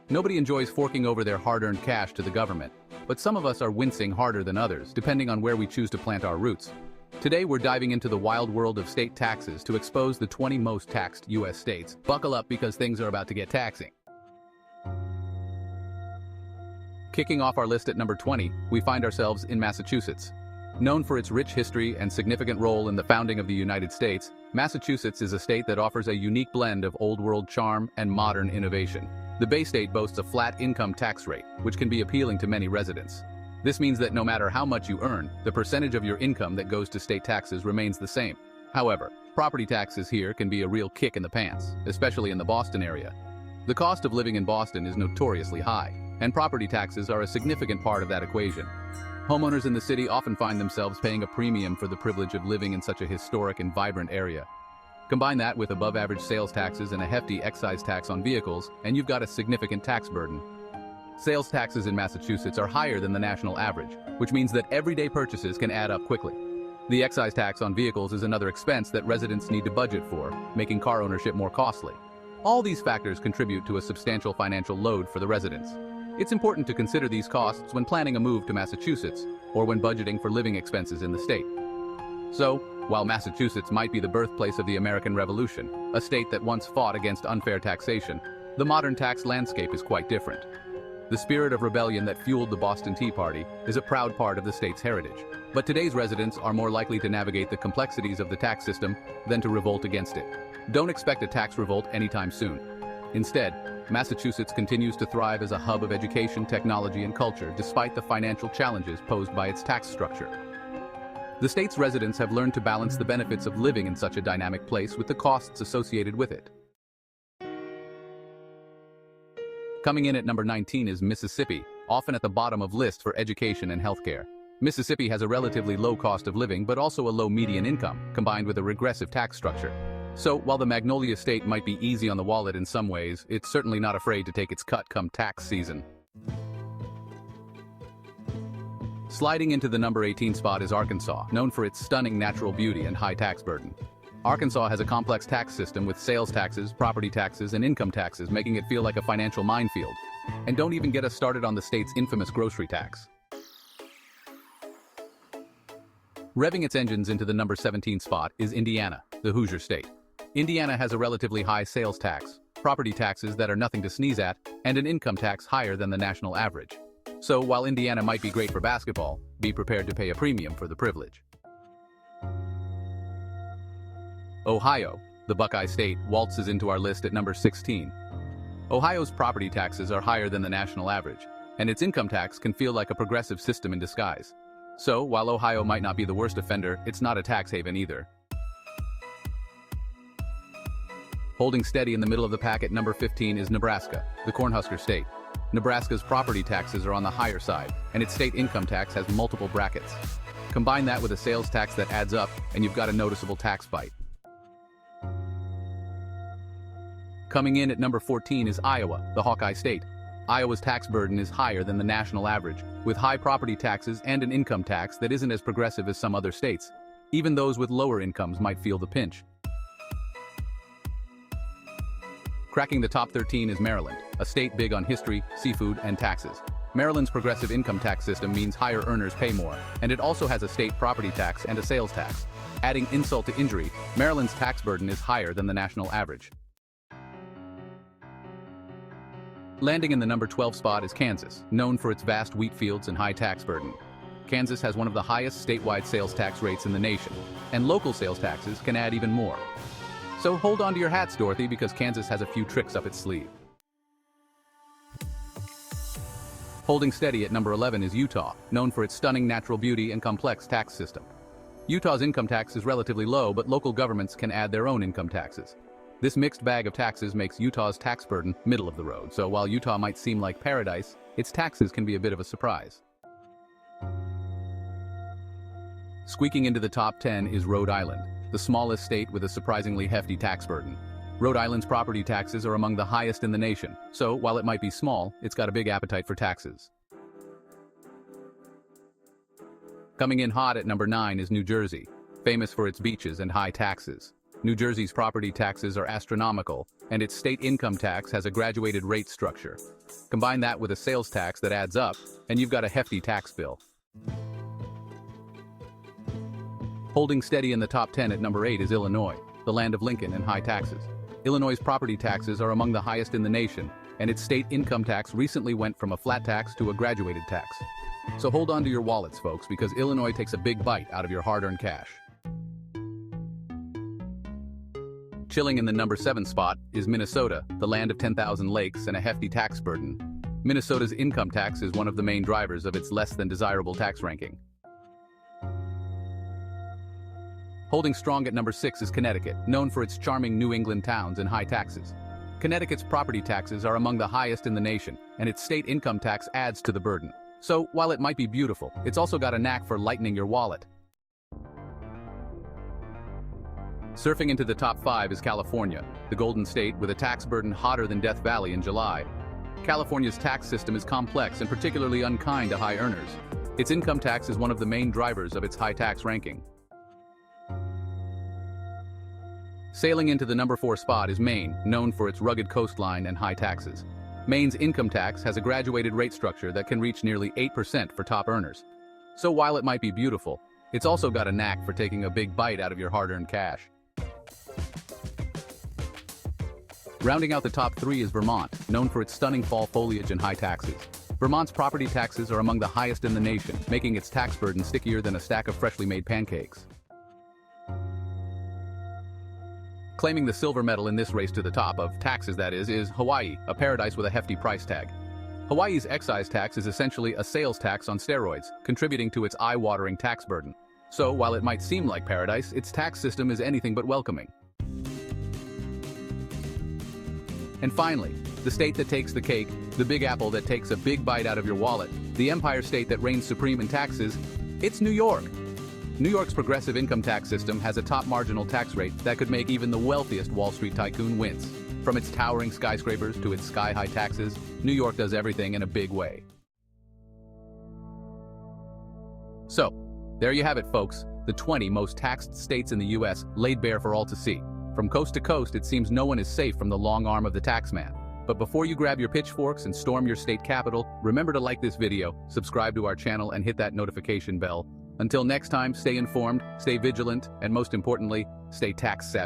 Nobody enjoys forking over their hard-earned cash to the government, but some of us are wincing harder than others, depending on where we choose to plant our roots. Today we're diving into the wild world of state taxes to expose the 20 most taxed U.S. states. Buckle up because things are about to get taxing. Kicking off our list at number 20, we find ourselves in Massachusetts. Known for its rich history and significant role in the founding of the United States, Massachusetts is a state that offers a unique blend of old-world charm and modern innovation. The Bay State boasts a flat income tax rate, which can be appealing to many residents. This means that no matter how much you earn, the percentage of your income that goes to state taxes remains the same. However, property taxes here can be a real kick in the pants, especially in the Boston area. The cost of living in Boston is notoriously high, and property taxes are a significant part of that equation. Homeowners in the city often find themselves paying a premium for the privilege of living in such a historic and vibrant area. Combine that with above-average sales taxes and a hefty excise tax on vehicles, and you've got a significant tax burden. Sales taxes in Massachusetts are higher than the national average, which means that everyday purchases can add up quickly. The excise tax on vehicles is another expense that residents need to budget for, making car ownership more costly. All these factors contribute to a substantial financial load for the residents. It's important to consider these costs when planning a move to Massachusetts, or when budgeting for living expenses in the state. So, while Massachusetts might be the birthplace of the American Revolution, a state that once fought against unfair taxation, the modern tax landscape is quite different. The spirit of rebellion that fueled the Boston Tea Party is a proud part of the state's heritage. But today's residents are more likely to navigate the complexities of the tax system than to revolt against it. Don't expect a tax revolt anytime soon. Instead, Massachusetts continues to thrive as a hub of education, technology, and culture despite the financial challenges posed by its tax structure. The state's residents have learned to balance the benefits of living in such a dynamic place with the costs associated with it. Coming in at number 19 is Mississippi, often at the bottom of lists for education and healthcare. Mississippi has a relatively low cost of living but also a low median income, combined with a regressive tax structure. So, while the Magnolia State might be easy on the wallet in some ways, it's certainly not afraid to take its cut come tax season. Sliding into the number 18 spot is Arkansas, known for its stunning natural beauty and high tax burden. Arkansas has a complex tax system with sales taxes, property taxes, and income taxes, making it feel like a financial minefield. And don't even get us started on the state's infamous grocery tax. Revving its engines into the number 17 spot is Indiana, the Hoosier state. Indiana has a relatively high sales tax, property taxes that are nothing to sneeze at, and an income tax higher than the national average. So while Indiana might be great for basketball, be prepared to pay a premium for the privilege. Ohio, the Buckeye state, waltzes into our list at number 16. Ohio's property taxes are higher than the national average, and its income tax can feel like a progressive system in disguise. So, while Ohio might not be the worst offender, it's not a tax haven either. Holding steady in the middle of the pack at number 15 is Nebraska, the Cornhusker state. Nebraska's property taxes are on the higher side, and its state income tax has multiple brackets. Combine that with a sales tax that adds up, and you've got a noticeable tax bite. Coming in at number 14 is Iowa, the Hawkeye state. Iowa's tax burden is higher than the national average, with high property taxes and an income tax that isn't as progressive as some other states. Even those with lower incomes might feel the pinch. Cracking the top 13 is Maryland, a state big on history, seafood, and taxes. Maryland's progressive income tax system means higher earners pay more, and it also has a state property tax and a sales tax. Adding insult to injury, Maryland's tax burden is higher than the national average. Landing in the number 12 spot is Kansas, known for its vast wheat fields and high tax burden. Kansas has one of the highest statewide sales tax rates in the nation, and local sales taxes can add even more. So hold on to your hats, Dorothy, because Kansas has a few tricks up its sleeve. Holding steady at number 11 is Utah, known for its stunning natural beauty and complex tax system. Utah's income tax is relatively low, but local governments can add their own income taxes. This mixed bag of taxes makes Utah's tax burden middle of the road, so while Utah might seem like paradise, its taxes can be a bit of a surprise. Squeaking into the top 10 is Rhode Island, the smallest state with a surprisingly hefty tax burden. Rhode Island's property taxes are among the highest in the nation, so while it might be small, it's got a big appetite for taxes. Coming in hot at number 9 is New Jersey, famous for its beaches and high taxes. New Jersey's property taxes are astronomical, and its state income tax has a graduated rate structure. Combine that with a sales tax that adds up, and you've got a hefty tax bill. Holding steady in the top 10 at number 8 is Illinois, the land of Lincoln and high taxes. Illinois' property taxes are among the highest in the nation, and its state income tax recently went from a flat tax to a graduated tax. So hold on to your wallets, folks, because Illinois takes a big bite out of your hard-earned cash. Chilling in the number 7 spot is Minnesota, the land of 10,000 lakes and a hefty tax burden. Minnesota's income tax is one of the main drivers of its less than desirable tax ranking. Holding strong at number 6 is Connecticut, known for its charming New England towns and high taxes. Connecticut's property taxes are among the highest in the nation, and its state income tax adds to the burden. So, while it might be beautiful, it's also got a knack for lightening your wallet. Surfing into the top 5 is California, the Golden State with a tax burden hotter than Death Valley in July. California's tax system is complex and particularly unkind to high earners. Its income tax is one of the main drivers of its high tax ranking. Sailing into the number 4 spot is Maine, known for its rugged coastline and high taxes. Maine's income tax has a graduated rate structure that can reach nearly 8% for top earners. So while it might be beautiful, it's also got a knack for taking a big bite out of your hard-earned cash. Rounding out the top 3 is Vermont, known for its stunning fall foliage and high taxes. Vermont's property taxes are among the highest in the nation, making its tax burden stickier than a stack of freshly made pancakes. Claiming the silver medal in this race to the top of taxes, that is Hawaii, a paradise with a hefty price tag. Hawaii's excise tax is essentially a sales tax on steroids, contributing to its eye-watering tax burden. So, while it might seem like paradise, its tax system is anything but welcoming. And finally, the state that takes the cake, the Big Apple that takes a big bite out of your wallet, the Empire State that reigns supreme in taxes, it's New York. New York's progressive income tax system has a top marginal tax rate that could make even the wealthiest Wall Street tycoon wince. From its towering skyscrapers to its sky-high taxes, New York does everything in a big way. So, there you have it, folks, the 20 most taxed states in the US laid bare for all to see. From coast to coast, it seems no one is safe from the long arm of the taxman. But before you grab your pitchforks and storm your state capital, remember to like this video, subscribe to our channel, and hit that notification bell. Until next time, stay informed, stay vigilant, and most importantly, stay tax savvy.